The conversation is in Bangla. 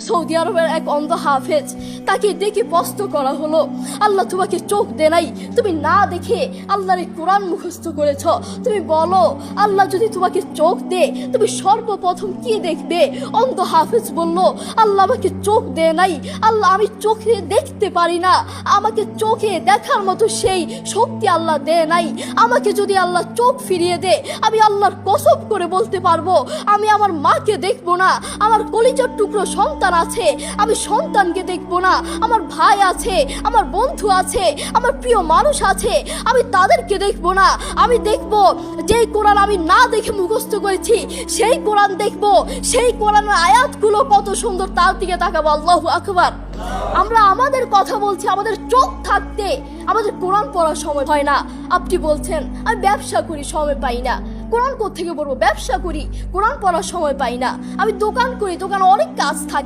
সৌদি আরবের এক অন্ধ হাফেজ, তাকে দেখে প্রশ্ন করা হলো, আল্লাহ তোমাকে চোখ দে নাই, তুমি না দেখে আল্লাহর এই কোরআন মুখস্থ করেছ, তুমি বলো আল্লাহ যদি তোমাকে চোখ দে তুমি সর্বপ্রথম কি দেখবে? অন্ধ হাফেজ বলল, আল্লাহ আমাকে চোখ দে নাই, আল্লাহ আমি চোখে দেখতে পারি না, আমাকে চোখে দেখার মতো সেই শক্তি আল্লাহ দে নাই। আমাকে যদি আল্লাহ চোখ ফিরিয়ে দে, আমি আল্লাহর কসম করে বলতে পারবো আমি আমার মাকে দেখবো না, আমার কলিজার টুকরো সন্তান আছে আমি সন্তানকে দেখবো না, আমার ভাই আছে, আমার বন্ধু আছে, আমার প্রিয় মানুষ আছে, আমি তাদেরকে দেখবো না। আমি দেখবো যেই কোরআন আমি না দেখে মুখস্থ করেছি সেই কোরআন দেখবো, সেই কোরআনের আয়াতগুলো কত সুন্দর তার দিকে তাকাবো। আল্লাহু আকবার। আমরা আমাদের কথা বলছি, আমাদের চোখ থাকতে আমাদের কোরআন পড়ার সময় হয় না। আপনি বলছেন আমি ব্যবসা করি সময় পাই না, কোরআন কোত্থেকে পড়বো? ব্যবসা করি, কোরআন পড়ার সময় পাই না। আমি দোকান করি, দোকানে অনেক কাজ থাকে,